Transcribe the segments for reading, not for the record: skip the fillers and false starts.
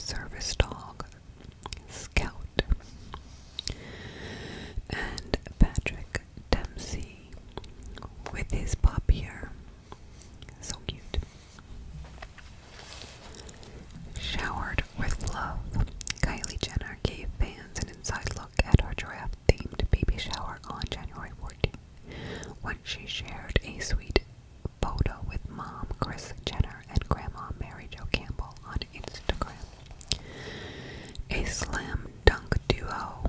service dog, Scout, and Patrick Dempsey with his pup here. So cute. Showered with love, Kylie Jenner gave fans an inside look at her giraffe-themed baby shower on January 14th, when she shared a sweet photo with mom Kris Jenner and grandma Mary Jo Campbell on Instagram. A slam dunk duo.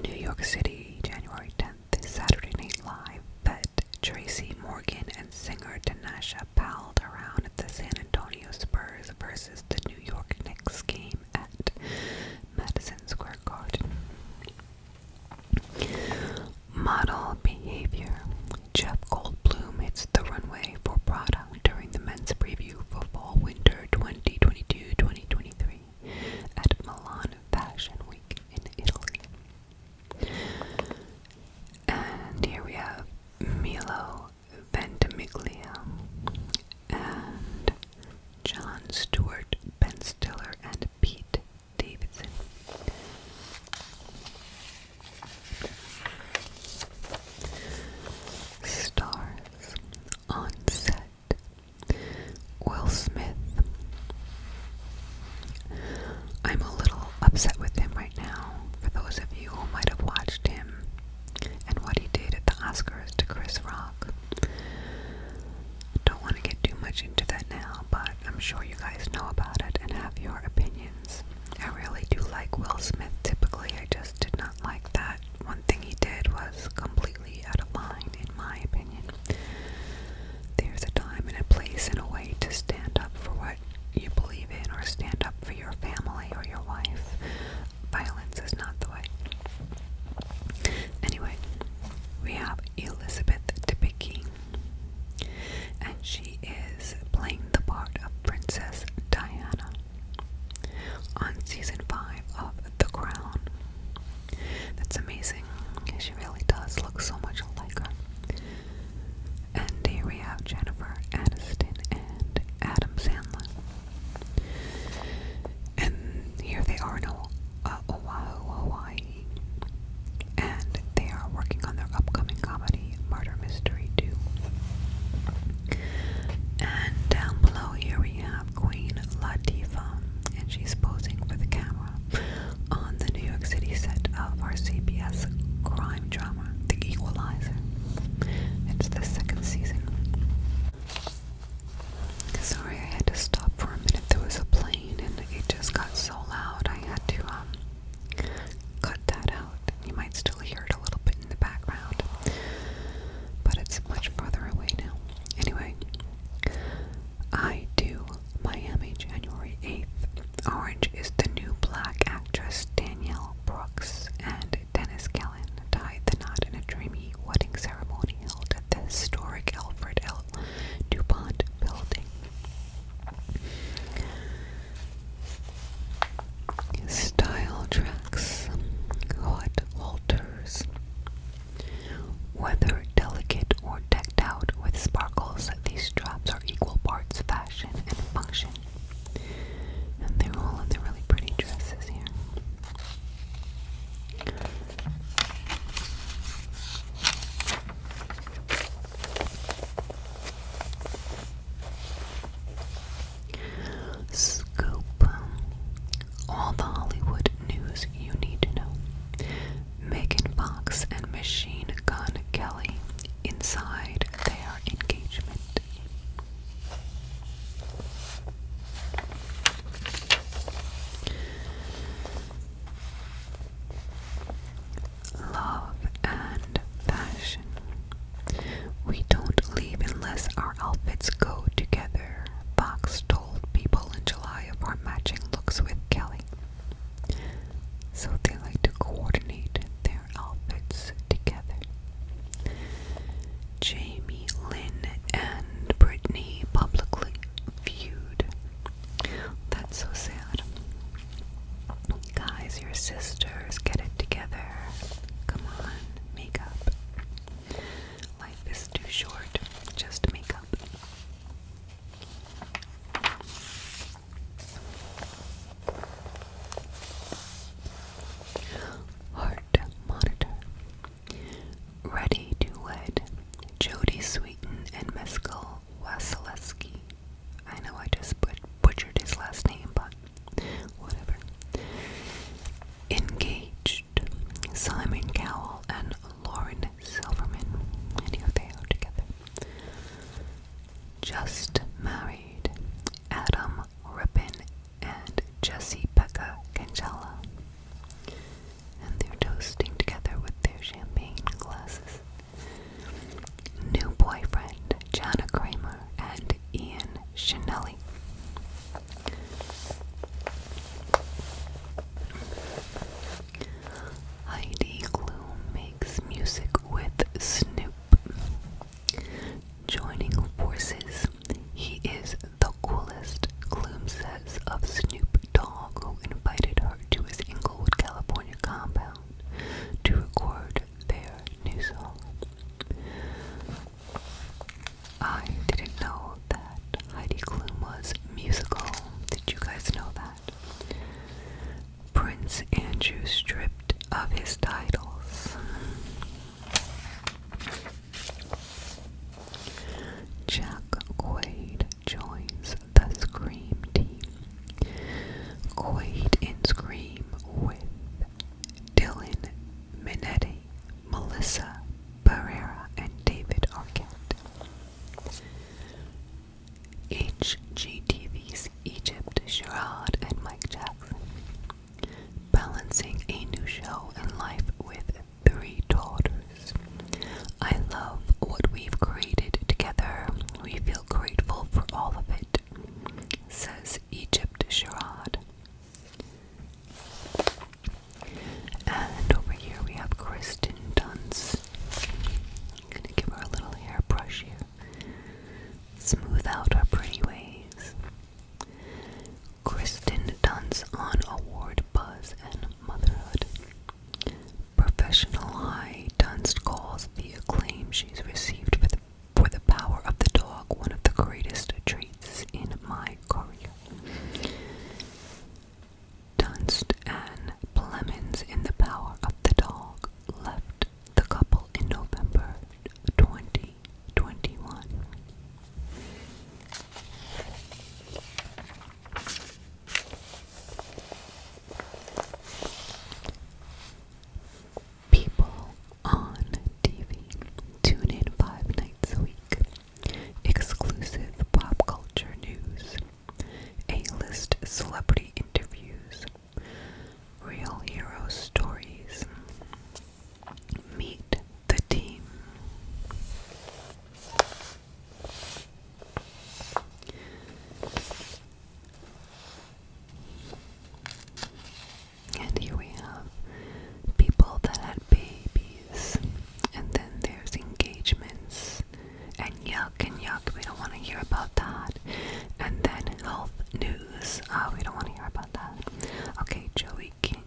New York City, January 10th, Saturday Night Live bet Tracy Morgan and singer Tanasha palled around at the San Antonio Spurs versus the New York Knicks game at Madison Square Garden. Model behavior. Jeff Goldblum hits the runway for Prada during the men's preview for Fall/Winter 2022-2023 at Milan Fashion Week in Italy. And here we have Milo Ventimiglia and Jon Stewart, Ben Stiller, and Pete Davidson. Stars on set. Will Smith. I'm a little upset with him right now. For those of you who might have watched him and what he did at the Oscars to Chris Rock. Don't want to get too much into that now, but I'm sure you guys know about it and have your opinions. I really do like Will Smith typically. I just did not like that. One thing he did was completely out of line, in my opinion. There's a time and a place and a way to stand up for what you believe in, or stand up for your family or your wife. Violence is not the way. Anyway, we have Elizabeth Debicki, and she is playing the part of Princess Diana on season 5 of The Crown. That's amazing. She really does look so much like her. And here we have Jennifer Aniston and Adam Sandler. And here they are in Oahu, Hawaii. And they are working on their upcoming comedy, Murder Mystery 2. And down below here we have Queen Latifah, and she's posing for the camera on the New York City set of our CBS crime drama, The Equalizer. It's the 2nd season. Sorry, I had to stop for a minute. There was a plane and it just got so loud I had to cut that out. You might still hear it a little bit in the background, but it's much farther away now. Anyway, I Do Miami, January 8th. Orange is the New Black actress Danielle Brooks and Dennis Kellen tied the knot in a dreamy wedding ceremony held at the historic Alfred L. DuPont building. Style tracks. Hot Walters. Whether delicate or decked out with sparkles, these straps are equal parts fashion and function. And they're all in the really pretty dresses here. Scoop. All the Hollywood news you need to know. Megan Fox and Machine Gun Kelly inside their engagement. Love and fashion. We don't leave unless our outfits go together, Fox told People in July of our matching looks with Kelly. So they like to coordinate their outfits together. Jamie Lynn and Brittany publicly feud. That's so sad. Guys, your sisters, get it together. Come on, makeup. Life is too short. Just makeup. Quaid in Scream with Dylan Minetti, Melissa Barrera, and David Arquette. HGTV's Egypt Sherrod and Mike Jackson, balancing a new show and life with 3 daughters. I love what we've created together. We feel grateful for all of it, says Egypt Sherrod. And over here we have Kristen Dunst. I'm gonna give her a little hairbrush here. Smooth out her pretty ways. Kristen Dunst on award buzz and motherhood. Professional high, Dunst calls the acclaim she's received for the power of the dog one of the greatest treats in my career. Dunst and Plemons in The Power of the Dog left the couple in November 2021. People on TV. Tune in 5 nights a week. Exclusive pop culture news. A-list celebrity interviews. Real hero stories. Meet the team. And here we have people that had babies, and then there's engagements, and yuck, we don't want to hear about that. And then health news, we don't want to hear about that. Okay, Joey King.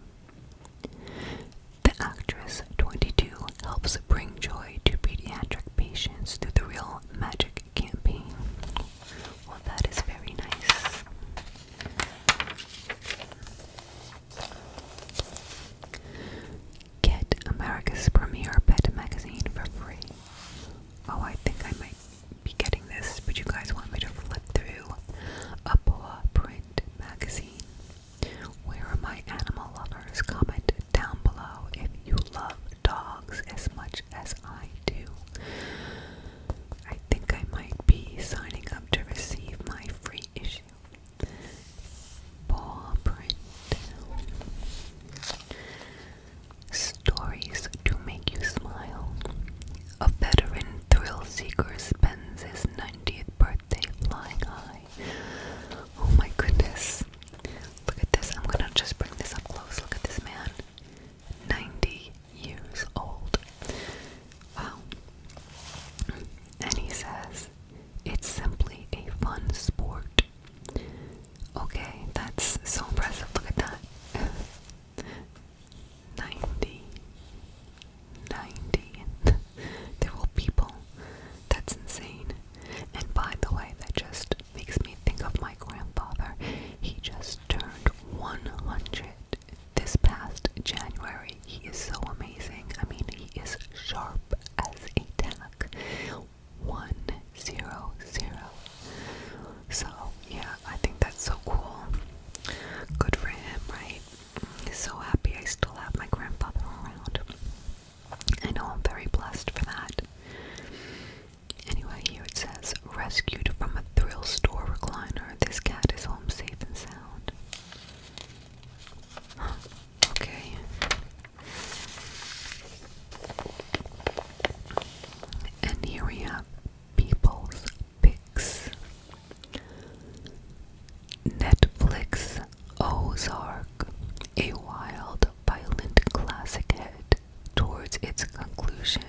The actress, 22, helps bring joy to pediatric patients through the Real Magic campaign. Well, that is very nice. Get America's premier pet magazine for free. Oh, I think I might be getting this, but you guys want me to flip through a paw print magazine. Where are my animal lovers? Comment down below if you love dogs as much as I do. I think I might be signing up to receive my free issue. Paw print. Stories to make you smile. A veteran thrill seeker spends his 90th birthday flying high. Oh my goodness. Look at this. I'm gonna just bring this up close. Look at this man. 90 years old. Wow. And he says, it's simply a fun sport. Okay, that's so impressive. Look at that. 90. They're all people. That's insane. And by the way, that just makes me think of my grandfather. He just turned 100 this past January. He is so amazing. I mean, he is sharp as a tack. 100. So, yeah, I think that's so cool. Good for him, right? He's so happy I still have my grandfather around. I know I'm very blessed for that. Anyway, here it says, rescued from a thrill store recliner. This cat is home safe and sound. Okay. And here we have people's picks. Netflix Ozark, a wild, violent classic head towards its conclusion.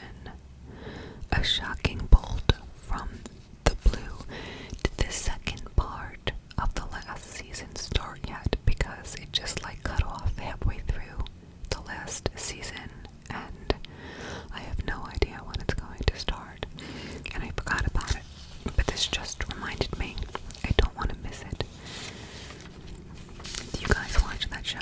A shocking bolt from the blue. Did the second part of the last season start yet? Because it just like cut off halfway through the last season, and I have no idea when it's going to start, and I forgot about it. But this just reminded me. I don't want to miss it. Do you guys watch that show?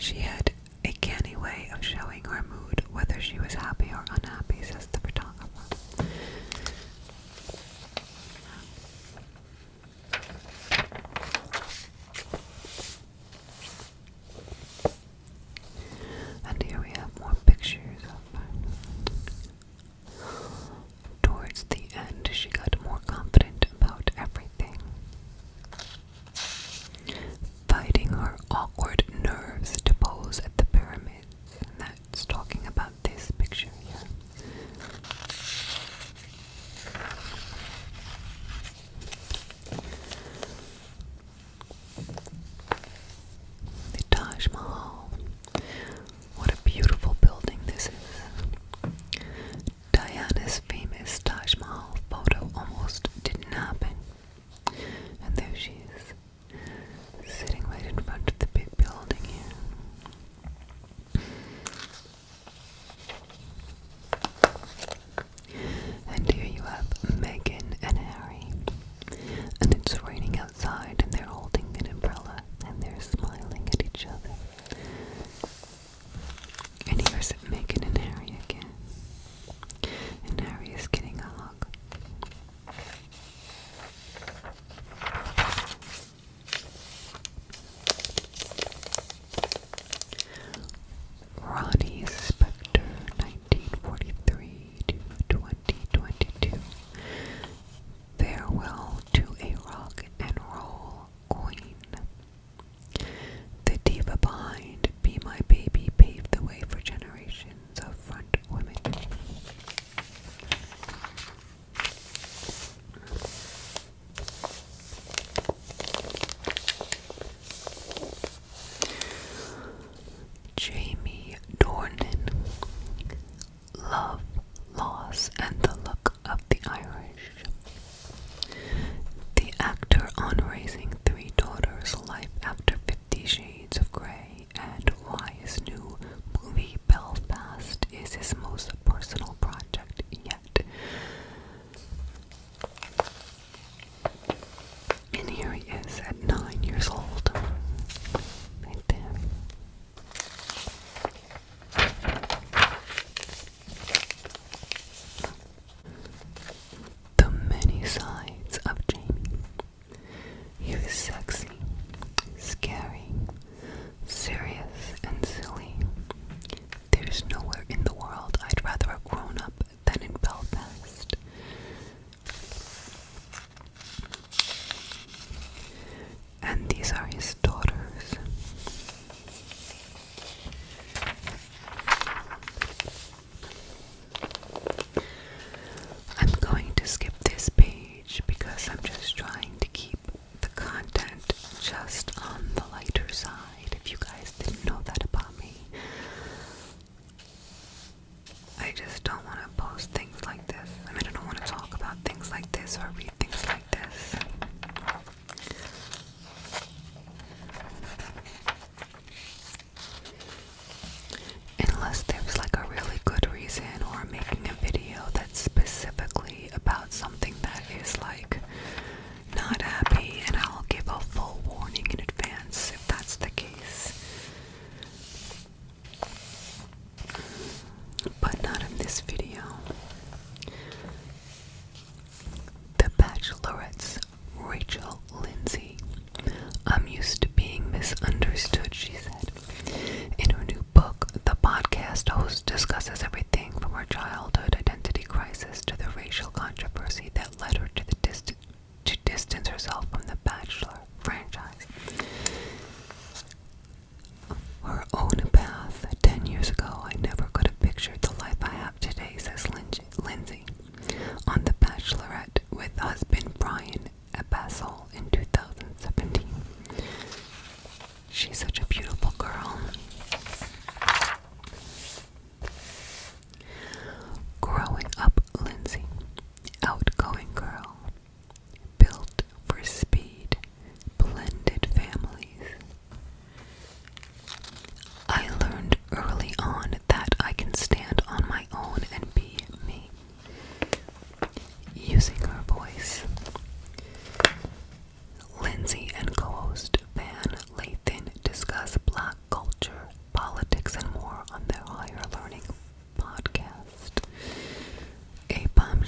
She had a canny way of showing her mood, whether she was happy or unhappy, says the photographer. And here we have more pictures of her. Towards the end, she got more confident about everything. Fighting her awkward nerves to pose at the pyramids. And that's talking about this picture here.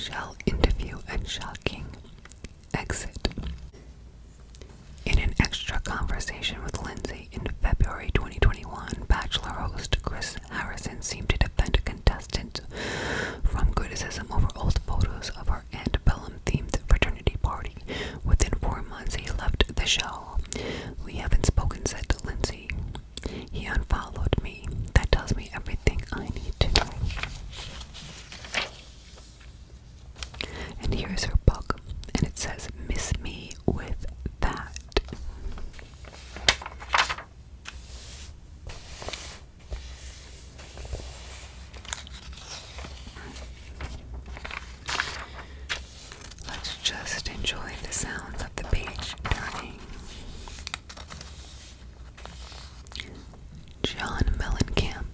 bombshell interview and shocking exit. In an extra conversation with Lindsay in February 2021, Bachelor host Chris Harrison seemed to defend a contestant from criticism over old photos of her antebellum-themed fraternity party. Within 4 months, he left the show. "We haven't spoken," said Lindsay. "He unfollowed me. That tells me everything I need to know." And here's her book, and it says, "Miss Me with That." Let's just enjoy the sounds of the page turning. John Mellencamp.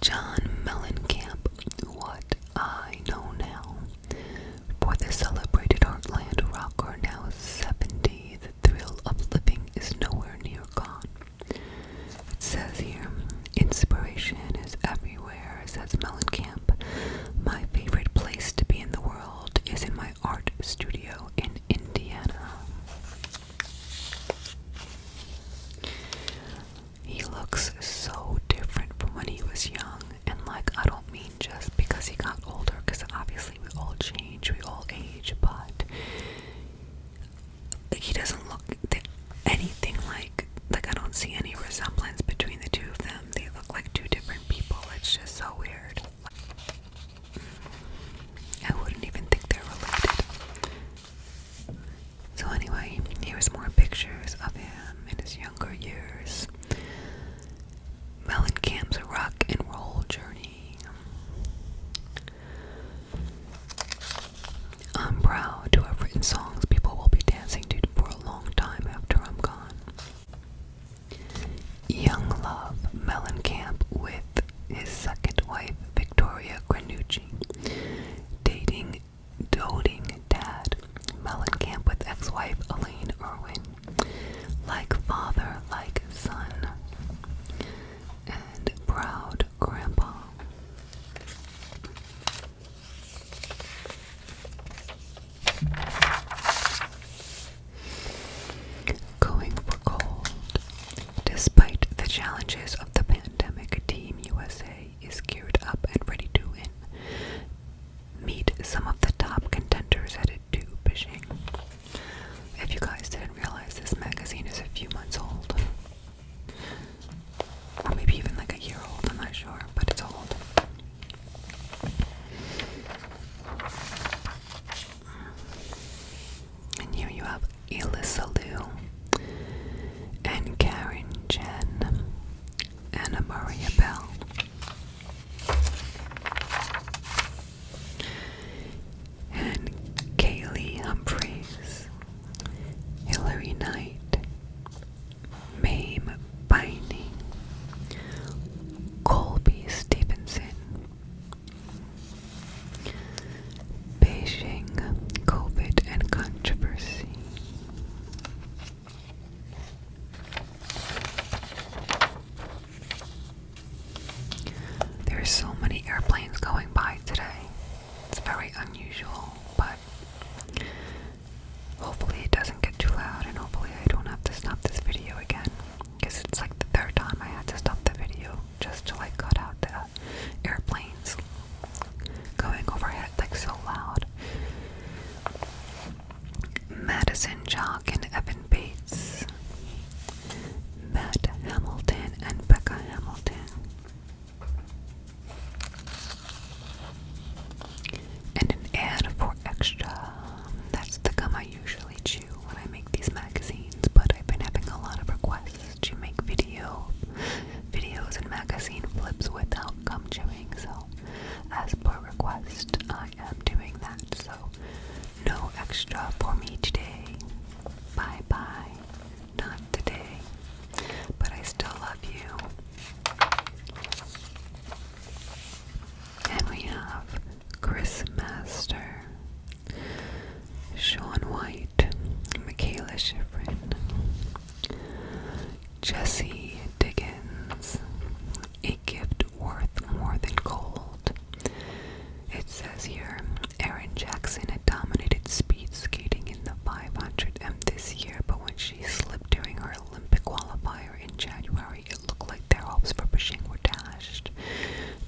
John Mellencamp, What I Know Now. For the celebrated Heartland rocker, now 70, the thrill of living is nowhere near gone. It says here, "Inspiration is everywhere," says Mellencamp. "My favorite place to be in the world is in my art studio in Indiana." He looks so different from when he was young, and I don't mean just because he got older, because obviously we all change, we all age, but he doesn't look anything like I don't see any resemblance between the two of them. They look like two different people. It's just so weird. I wouldn't even think they're related. So anyway, here's more pictures of him in his younger years. Mellencamp's rock and roll journey. "I'm proud to have written songs people will be dancing to for a long time after I'm gone." Young love, Mellencamp with his second wife, Victoria Granucci. Doting dad, Mellencamp with ex-wife Elaine Irwin. Like father, like son. And proud grandpa. Going for gold. Despite the challenges of the pandemic, Team USA is geared up and ready to win. Meet some of the top contenders headed to Beijing. If you guys didn't realize, this magazine is a few months old. Or maybe even a year old, I'm not sure, but it's old. And here you have Elissa Liu and Karen Jen, Anna Maria Bell, and Kaylee Humphreys, Hillary Knight, Mame Binding, Colby Stevenson, Beijing, COVID and controversy. There's so many airplanes going by today. It's very unusual, but hopefully it doesn't get too loud, and hopefully I don't have to stop this video again, because it's the third time I had to stop the video just to cut out the airplanes going overhead so loud. Madison Jock and Evan Bates, Matt Hamilton and Becca Hamilton, and an ad for Extra. That's the gum I usually chew when I make these magazines, but I've been having a lot of requests to make videos and magazine flips without gum chewing, so as per request, I am doing that. So no Extra for me today. Bye bye. Not today. But I still love you. And we have Chris Master, Sean White, Michaela Schifrin, Jesse Diggins, A Gift Worth More Than Gold. It says here, Jackson had dominated speed skating in the 500M this year, but when she slipped during her Olympic qualifier in January, it looked like their hopes for Beijing were dashed.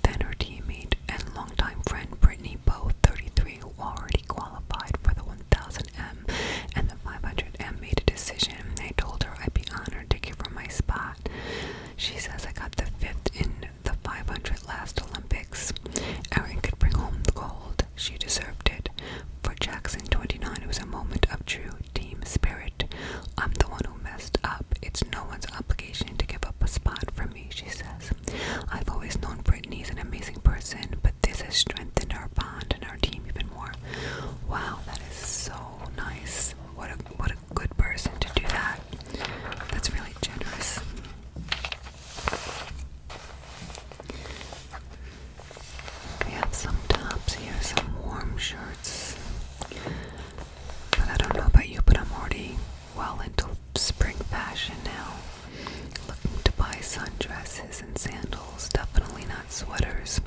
Then her teammate and longtime friend Brittany, both 33, who already qualified for the 1000M and the 500M, made a decision. I told her I'd be honored to give her my spot. She says I got the 5th in the 500 last Olympics. Erin could bring home the gold. She deserved it. For Jackson, 29, it was a moment of true team spirit. I'm the one who messed up. It's no one's obligation to give up a spot for me, she says. I've always known Brittany's an amazing person, but this has strengthened our bond and our team even more. Wow, that is so nice. What a good person to do that. That's really generous. We have some tops here, some warm shirts. But I don't know about you, but I'm already well into spring fashion now. Looking to buy sundresses and sandals, definitely not sweaters.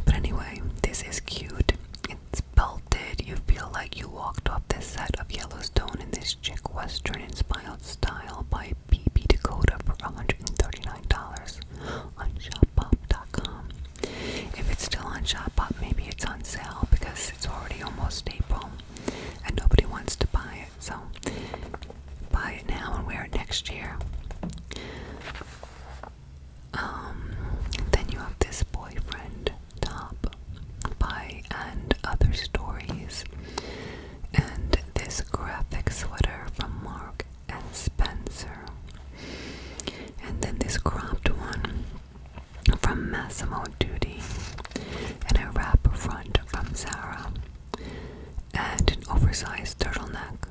But anyway, this is cute. It's belted. You feel like you walked off this set of Yellowstone in this chic Western-inspired style by BB Dakota for $139 on ShopUp.com. If it's still on ShopUp, maybe it's on sale because it's already almost April and nobody wants to buy it. So buy it now and wear it next year. Then you have this boyfriend top by And Other Stories, and this graphic sweater from Mark and Spencer, and then this cropped one from Massimo Dutti, and a wrapper front from Zara, and an oversized turtleneck